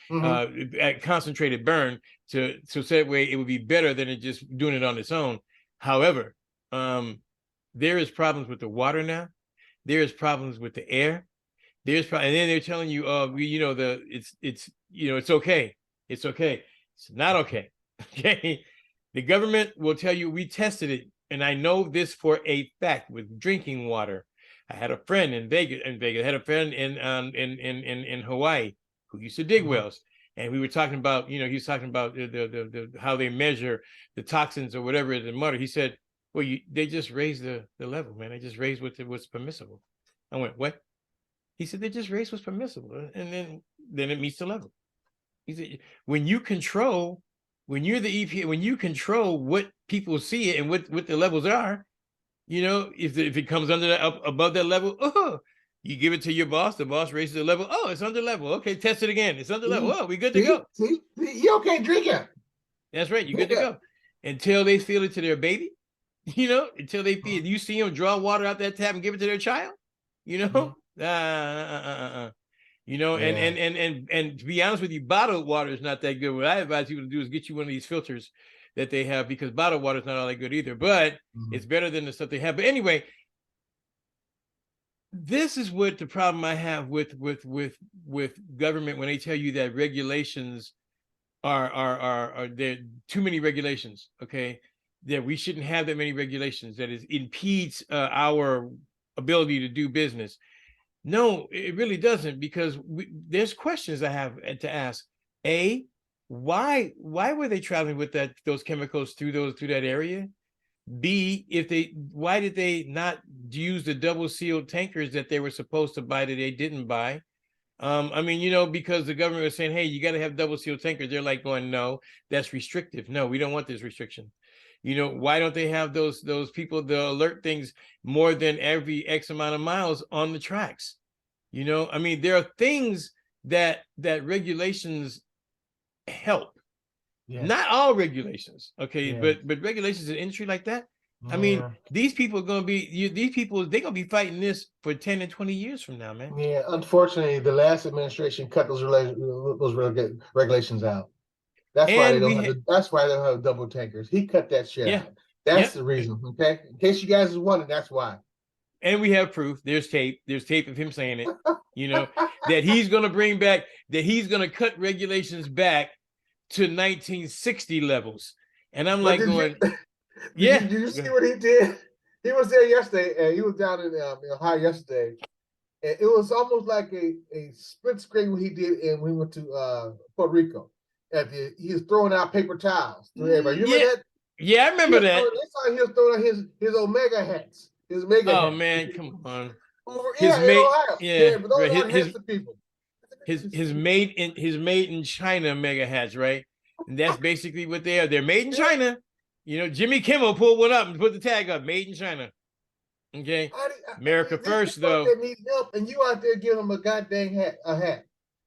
at concentrated burn so that way it would be better than it just doing it on its own. However, there is problems with the water now. there's problems with the air. And then they're telling you, it's okay. It's okay. It's not okay. Okay. The government will tell you, we tested it. And I know this for a fact with drinking water. I had a friend in Vegas. I had a friend in Hawaii who used to dig wells. And we were talking about, he was talking about the how they measure the toxins or whatever in the water. He said, well, they just raised the level, man. They just raised what's permissible. I went, what? He said, they just raised what's permissible. And then it meets the level. He said, when you're the EPA, when you control what people see and what the levels are, if it comes above that level, you give it to your boss, the boss raises the level. Oh, it's under level. Okay, test it again. It's under level. Oh, we good to go. See, you okay, drink it. That's right. You're good to go. Until they feel it to their baby, until they feel you see them draw water out that tap and give it to their child, and to be honest with you, bottled water is not that good. What I advise people to do is get you one of these filters that they have, because bottled water is not all that good either, but it's better than the stuff they have. But anyway, this is what the problem I have with government when they tell you that regulations are there too many regulations. Okay, that we shouldn't have that many regulations. That it impedes our ability to do business. No, it really doesn't, because there's questions I have to ask. A, why were they traveling with those chemicals through that area? B, why did they not use the double sealed tankers that they were supposed to buy that they didn't buy? Because the government was saying, hey, you got to have double sealed tankers. They're like going, no, that's restrictive. No, we don't want this restriction. Why don't they have those people, the alert things more than every X amount of miles on the tracks? There are things that regulations help. Yeah. Not all regulations, okay, yeah. but regulations in industry like that. Yeah. These people are going to be they're going to be fighting this for 10 and 20 years from now, man. Yeah, unfortunately, the last administration cut those regulations out. That's why they don't have double tankers. He cut that shit out. That's the reason, okay? In case you guys are wondering, that's why. And we have proof. There's tape of him saying it, that he's going to bring back, that he's going to cut regulations back to 1960 levels. And I'm like going, Did you see what he did? He was there yesterday, and he was down in Ohio yesterday. And it was almost like a split screen what he did when we went to Puerto Rico. He was throwing out paper towels to everybody. You remember that? Yeah, I remember that. He was throwing out his Omega hats. His mega hats. Man, come on. In Ohio. But those aren't hats to people. His made in China mega hats, right? And that's basically what they are. They're made in China. Jimmy Kimmel pulled one up and put the tag up, made in China. Okay. America first, though. That need help, and you out there giving them a goddamn hat.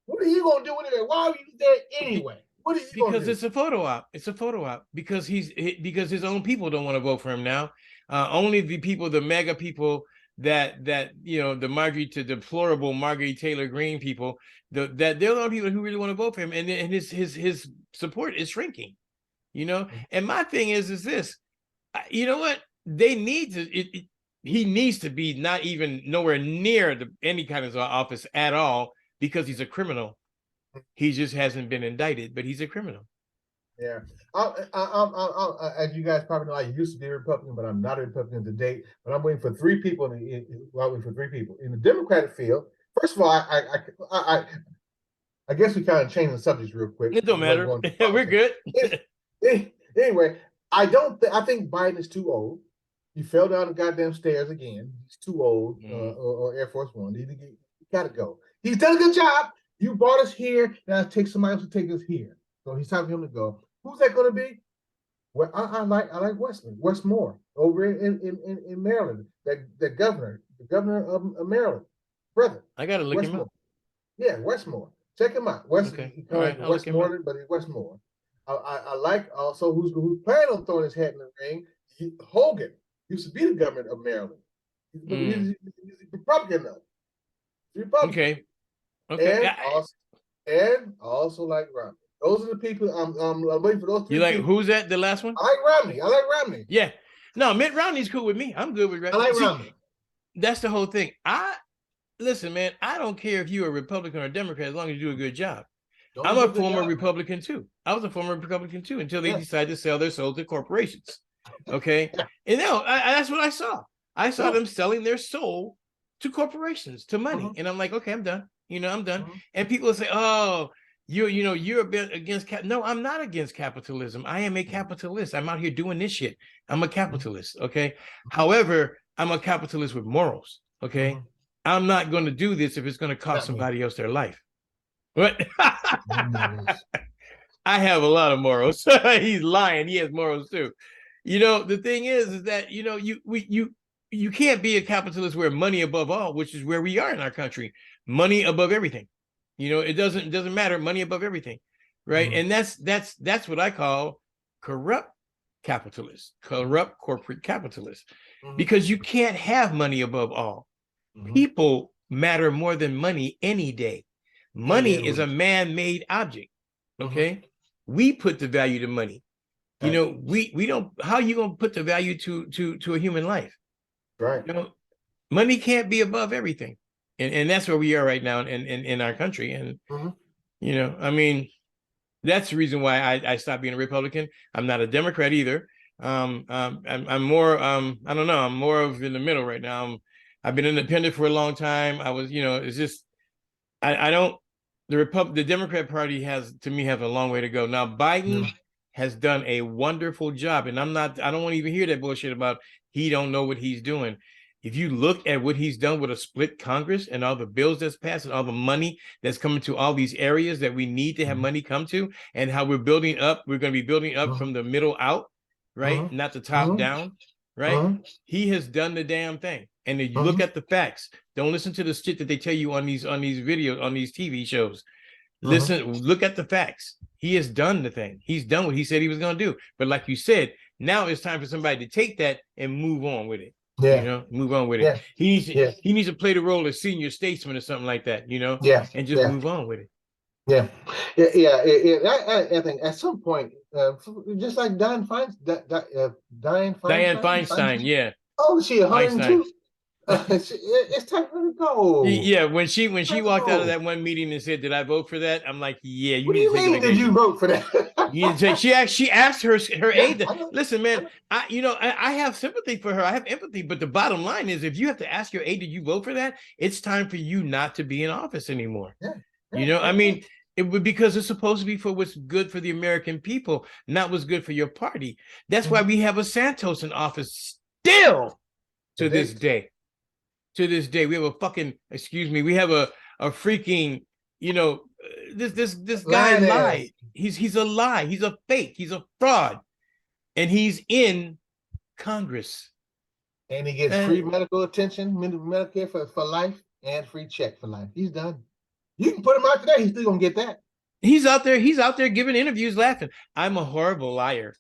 What are you gonna do with it? Why are you there anyway? What are you gonna do? Because it's a photo op. It's a photo op. Because his own people don't want to vote for him now. Only the people, the mega people that the deplorable Marjorie Taylor Greene people, they're the only people who really want to vote for him, and his support is shrinking. And my thing is this, what they need to, he needs to be not even nowhere near any kind of office at all, because he's a criminal. He just hasn't been indicted, but he's a criminal. Yeah. As you guys probably know, I used to be a Republican, but I'm not a Republican to date. But I'm waiting for three people. In the Democratic field. First of all, I guess we kind of changed the subjects real quick. It don't matter. We're good. Anyway, I think Biden is too old. He fell down the goddamn stairs again. He's too old. Or Air Force One. He got to go. He's done a good job. You brought us here. Now take somebody else to take us here. So he's time for him to go. Who's that going to be? Well, I like Westmore over in Maryland. The governor of Maryland, brother. I got to look him up. Yeah, Westmore. Check him out. Westmoreland, but it's Westmore. I like also who's planning on throwing his hat in the ring. Hogan used to be the governor of Maryland. He's Republican though. Republican. Okay. And also like Romney. Those are the people I'm waiting for those three. You like people. Who's that? The last one? I like Romney. Yeah. No, Mitt Romney's cool with me. I'm good with Romney. I like Romney. that's the whole thing. Listen, man, I don't care if you're a Republican or a Democrat as long as you do a good job. I'm a former Republican too. I was a former Republican too until they decided to sell their soul to corporations. Okay. And no, that's what I saw. I saw them selling their soul to corporations, to money. And I'm like, okay, I'm done. I'm done. And people will say, oh, you're a bit against no, I'm not against capitalism. I am a capitalist. I'm out here doing this shit. I'm a capitalist. Okay. However, I'm a capitalist with morals. Okay. I'm not going to do this if it's going to cost somebody else their life. What? I have a lot of morals. He's lying. He has morals too. The thing is that you can't be a capitalist where money above all, which is where we are in our country. Money above everything. It doesn't matter. Money above everything, right? And that's what I call corrupt capitalists, corrupt corporate capitalists, because you can't have money above all. People matter more than money any day. Money is a man-made object. Okay, we put the value to money. We don't. How are you gonna put the value to a human life? Right. Money can't be above everything, and that's where we are right now in our country. And I mean, that's the reason why I stopped being a Republican. I'm not a Democrat either. I'm more. I don't know. I'm more of in the middle right now. I've been independent for a long time. I was, it's just, I don't, the Democrat Party has a long way to go. Now, Biden has done a wonderful job. And I don't want to even hear that bullshit about he don't know what he's doing. If you look at what he's done with a split Congress and all the bills that's passed and all the money that's coming to all these areas that we need to have money come to, and how we're going to be building up from the middle out, right? Not the top down, right? He has done the damn thing. And if you look at the facts, don't listen to the shit that they tell you on these videos, on these TV shows. Look at the facts. He has done the thing. He's done what he said he was going to do. But like you said, now it's time for somebody to take that and move on with it. Move on with it. He needs to play the role of senior statesman or something like that, and just move on with it. I think at some point, just like Dianne Feinstein. Yeah. Oh, is she 102? It's time for her to go. Yeah, when she walked out of that one meeting and said, "Did I vote for that?" I'm like, "Yeah, you what need do you mean? Did you vote for that?" She asked her aide. Listen, man, I have sympathy for her. I have empathy, but the bottom line is, if you have to ask your aide, "Did you vote for that?" It's time for you not to be in office anymore. I mean, it would, because it's supposed to be for what's good for the American people, not what's good for your party. That's why we have a Santos in office still to this day. To this day, we have a fucking, we have a freaking, this guy lied. He's a lie. He's a fake. He's a fraud. And he's in Congress. And he gets free medical attention, Medicare for life, and free check for life. He's done. You can put him out today. He's still gonna get that. He's out there giving interviews laughing. I'm a horrible liar.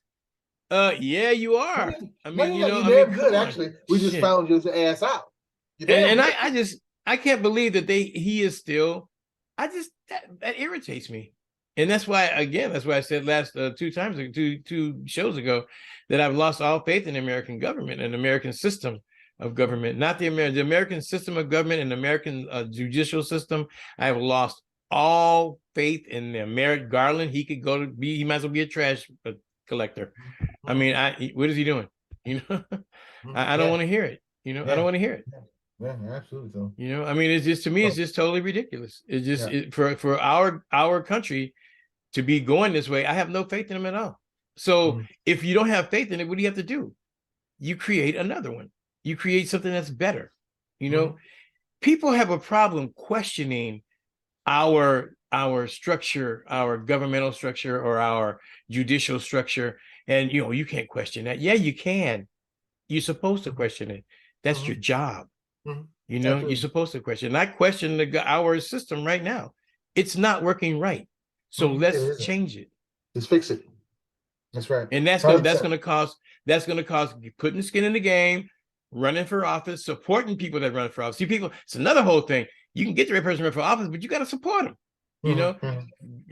Yeah, you are. You're good, actually. We just found your ass out. And I can't believe that he is still, that irritates me. And that's why I said last two shows ago, that I've lost all faith in the American government and the American system of government, not the American system of government and the American judicial system. I have lost all faith in the Merrick Garland. He might as well be a trash collector. I mean, what is he doing? I don't want to hear it. I don't want to hear it. Yeah, absolutely. So. I mean, it's just, to me, it's just totally ridiculous. It's just for our country to be going this way. I have no faith in them at all. So if you don't have faith in it, what do you have to do? You create another one. You create something that's better. People have a problem questioning our structure, our governmental structure, or our judicial structure. And you can't question that. Yeah, you can. You're supposed to question it. That's your job. You're supposed to question. And I question our system right now. It's not working right. So let's change it. Let's fix it. That's right. And that's gonna cause putting skin in the game, running for office, supporting people that run for office. See, people, it's another whole thing. You can get the right person to run for office, but you got to support them.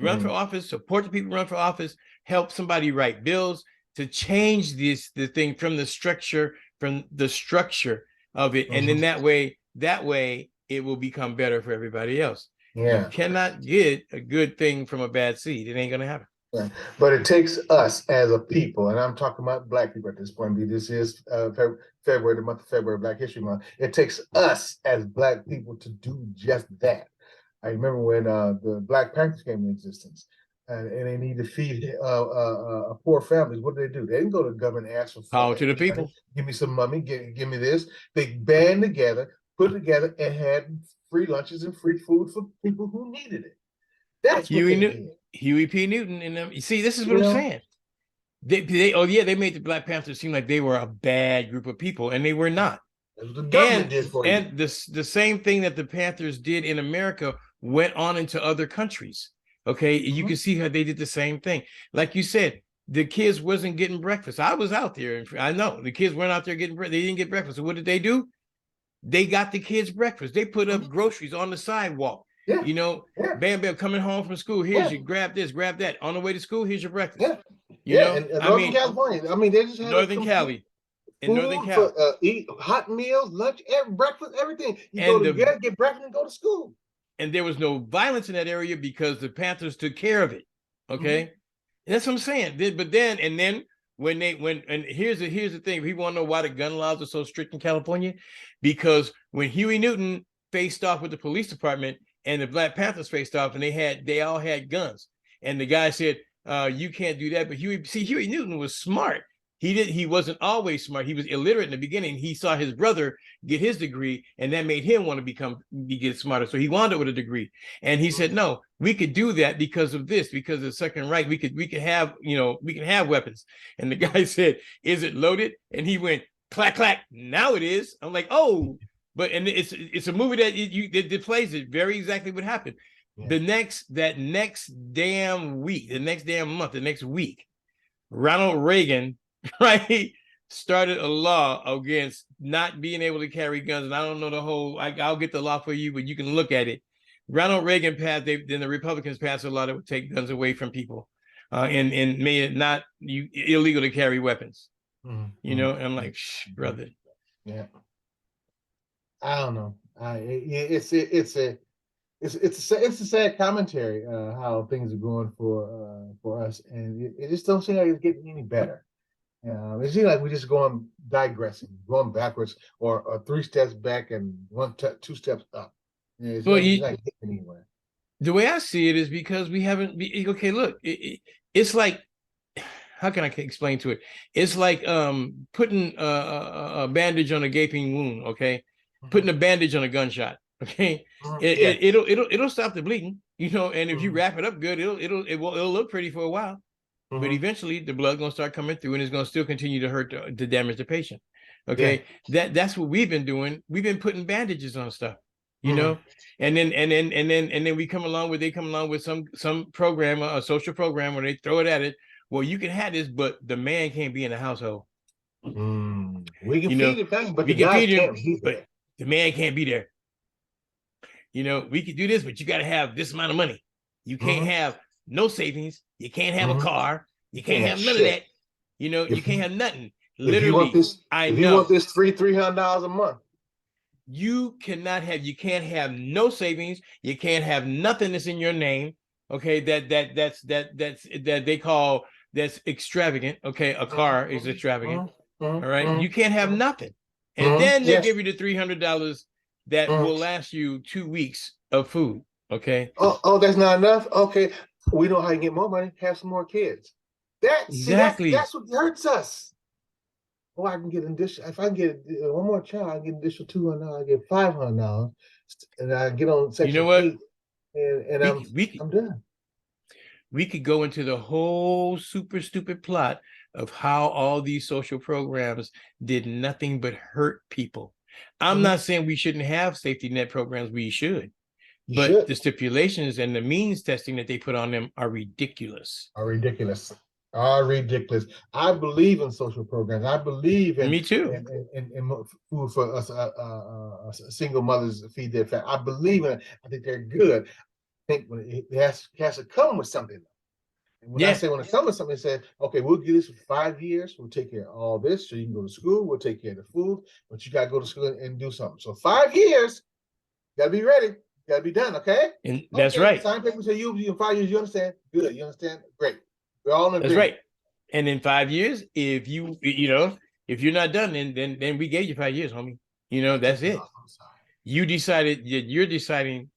Run for office, support the people who run for office, help somebody write bills to change the thing from the structure of it, and then that way it will become better for everybody else. Yeah. You cannot get a good thing from a bad seed. It ain't gonna happen. Yeah. But it takes us as a people, and I'm talking about Black people at this point. This is February, the month of February, Black History Month. It takes us as Black people to do just that. I remember when the Black Panthers came into existence, and they need to feed poor families. What did? They didn't go to the government and ask for Power to the people. Give me some money. Give me this. They band together, put together, and had free lunches and free food for people who needed it. That's what they did. Huey P. Newton and them. You see, this is what I'm saying. They made the Black Panthers seem like they were a bad group of people, and they were not. The government did for you. And the same thing that the Panthers did in America went on into other countries. Okay, you can see how they did the same thing. Like you said, the kids wasn't getting breakfast. I was out there, and I know the kids weren't out there getting breakfast. They didn't get breakfast. So what did they do? They got the kids breakfast. They put up groceries on the sidewalk. Yeah. You know, bam, coming home from school. Here's you grab this, grab that. On the way to school, here's your breakfast. Yeah. You know, and Northern California. I mean, they just had Northern Cali. In Northern Cali. Eat hot meals, lunch, breakfast, everything. You go to get breakfast and go to school. And there was no violence in that area because the Panthers took care of it. Okay. And that's what I'm saying. But then here's the thing. People want to know why the gun laws are so strict in California, because when Huey Newton faced off with the police department and the Black Panthers faced off, and they all had guns, and the guy said, you can't do that. But Huey Newton was smart. He wasn't always smart. He was illiterate in the beginning. He saw his brother get his degree, and that made him want to get smarter. So he wound up with a degree. And he said, no, we could do that because of this, because of the Second Reich. We can have weapons. And the guy said, is it loaded? And he went, clack, clack. Now it is. I'm like, oh, and it's a movie that plays it very exactly what happened. Yeah. That next damn week, the next damn month, the next week, Ronald Reagan, right, started a law against not being able to carry guns. And I don't know the whole, I'll get the law for you, but you can look at it. Ronald Reagan passed, then the Republicans passed a law that would take guns away from people and made it not illegal to carry weapons. You know, and I'm like, brother. Yeah. I don't know. It's a sad commentary how things are going for us, and it just don't seem like it's getting any better. It seems like we're just digressing, going backwards, or 3 steps back and 2 steps up. It's not getting anywhere. The way I see it is because we haven't. Okay, look, it's like, how can I explain to it? It's like putting a bandage on a gaping wound. Okay, putting a bandage on a gunshot. Okay, it'll stop the bleeding, you know. And if you wrap it up good, it'll look pretty for a while. But eventually the blood's gonna start coming through, and it's gonna still continue to hurt, to damage the patient. Okay, that's what we've been doing. We've been putting bandages on stuff, you know, and then they come along with some program, a social program, where they throw it at it. Well, you can have this, but the man can't be in the household. We can feed it back, but the man can't be there. You know, we could do this, but you got to have this amount of money. You can't have no savings. You can't have a car. You can't have none of that. You know, you can't have nothing. Literally, you want this $300 a month. You can't have no savings. You can't have nothing that's in your name. Okay, that's extravagant. Okay, a car is extravagant. All right, you can't have nothing. And then they give you the $300 that will last you 2 weeks of food. Okay. Oh, that's not enough. Okay, we know how you get more money. Have some more kids. Exactly. That's what hurts us. Oh, I can get an additional. If I can get one more child, I get an additional $200. I get $500, and I get on Section 8, and I'm done. We could go into the whole super stupid plot of how all these social programs did nothing but hurt people. I'm not saying we shouldn't have safety net programs. We should. But the stipulations and the means testing that they put on them are ridiculous. Are ridiculous. I believe in social programs. I believe in me too. In food for us, single mothers to feed their family. I believe in it. I think they're good. I think it has to come with something. And when I say when it comes to something, they say, okay, we'll do this for 5 years. We'll take care of all this, so you can go to school. We'll take care of the food, but you gotta go to school and do something. So 5 years, you gotta be ready. You gotta be done. Okay. And that's okay, right. Sign papers say you in 5 years. You understand? Good. You understand? Great. We're all in agreement. That's right. And in 5 years, if if you're not done, then we gave you 5 years, homie. That's it. You decided you're deciding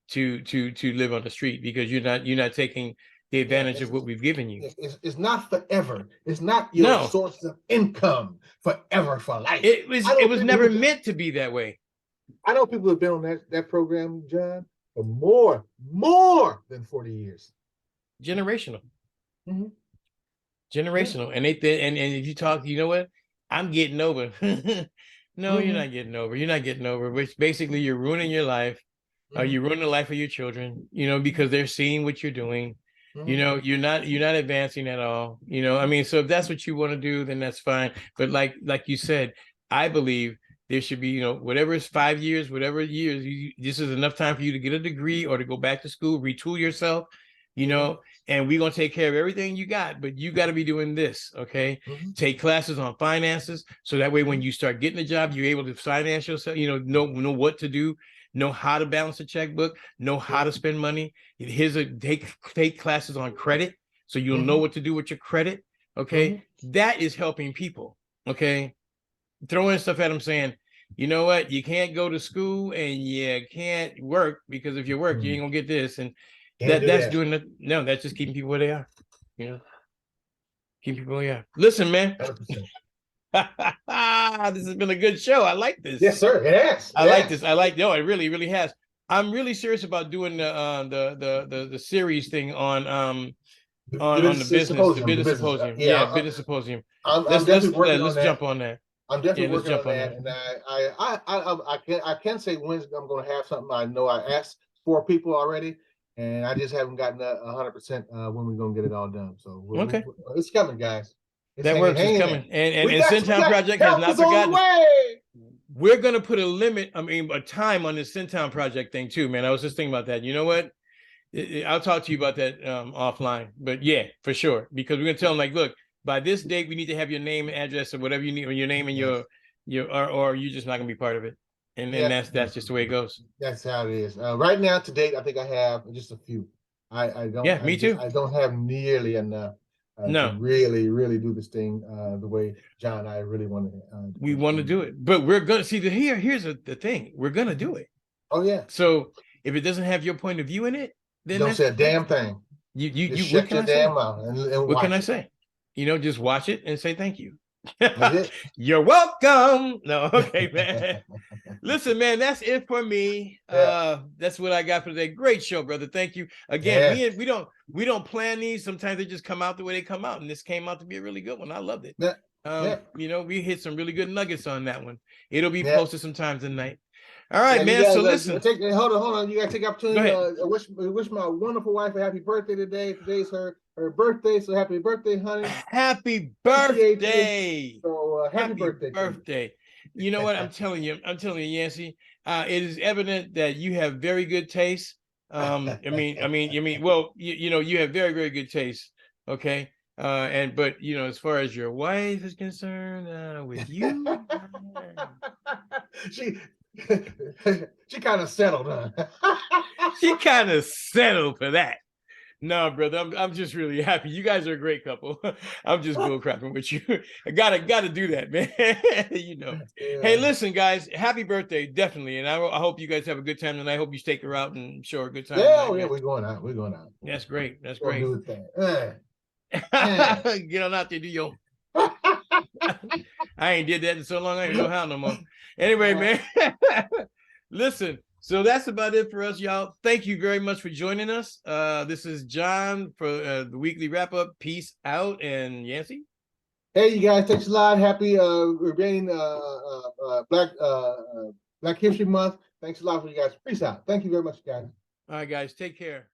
to live on the street because you're not taking the advantage of what we've given you. It's not forever. It's not your source of income forever for life. It was never meant to be that way. I know people have been on that program, John, for more than 40 years. Generational. Mm-hmm. Generational. And and if you talk, you know what? I'm getting over. No, you're not getting over. You're not getting over, which basically you're ruining your life. You're ruining the life of your children, because they're seeing what you're doing. You're not advancing at all. So if that's what you want to do, then that's fine. But like you said, I believe there should be, whatever is 5 years, whatever years, this is enough time for you to get a degree or to go back to school, retool yourself, and we're going to take care of everything you got, but you got to be doing this. Okay. Take classes on finances. So that way, when you start getting a job, you're able to finance yourself, know what to do, know how to balance a checkbook, know how to spend money. Take classes on credit. So you'll know what to do with your credit. Okay. That is helping people. Okay. Throwing stuff at them saying, you know what, you can't go to school and you can't work because if you work, you ain't gonna get this. And that's just keeping people where they are. Keep people where they are. Listen, man. 100%. This has been a good show. I like this. Yes, sir. It has. I like this. It really, really has. I'm really serious about doing the series thing on the business symposium. Yeah, business symposium. Let's jump on that. I'm definitely working on that, and I can say when I'm going to have something. I know I asked 4 people already, and I just haven't gotten 100% when we're going to get it all done. So it's coming, guys. It's coming, and Centown Project has not forgotten. We're going to put a time on this Centown Project thing too, man. I was just thinking about that. You know what? I'll talk to you about that offline, but yeah, for sure, because we're going to tell them like, look, by this date, we need to have your name and address or whatever you need, or your name and or you're just not gonna be part of it. And that's just the way it goes. That's how it is. Right now, to date, I think I have just a few. I don't. Yeah, me too. I don't have nearly enough to really do this thing the way John and I really want to. We want to do it, but we're gonna see here's the thing. We're gonna do it. Oh yeah. So if it doesn't have your point of view in it, then don't say a damn thing. You shut your damn mouth and what can I say? Just watch it and say thank you. You're welcome. No, okay, man. Listen, man, that's it for me. That's what I got for today. Great show, brother. Thank you again. We don't plan these. Sometimes they just come out the way they come out, and this came out to be a really good one. I loved it. We hit some really good nuggets on that one. It'll be posted sometimes tonight. All right, man. So listen. Hold on. You gotta take opportunity. Wish my wonderful wife a happy birthday today. Today's her birthday. So happy birthday, honey. Happy birthday. So happy birthday. You know what? I'm telling you, Yancey. It is evident that you have very good taste. Well, you have very, very good taste. Okay. But as far as your wife is concerned, with you, she kind of settled, huh? She kind of settled for that. No, brother, I'm just really happy. You guys are a great couple. I'm just bull crapping with you. I gotta do that, man. Hey, listen, guys, happy birthday, definitely. And I hope you guys have a good time, and I hope you take her out and show her a good time. We're going out. That's great. Get on out there, do your. I ain't did that in so long. I ain't know how no more. Anyway, man, listen. So that's about it for us, y'all. Thank you very much for joining us. This is John for the weekly wrap up. Peace out, and Yancey. Hey, you guys, thanks a lot. Happy remaining Black History Month. Thanks a lot for you guys. Peace out. Thank you very much, guys. All right, guys, take care.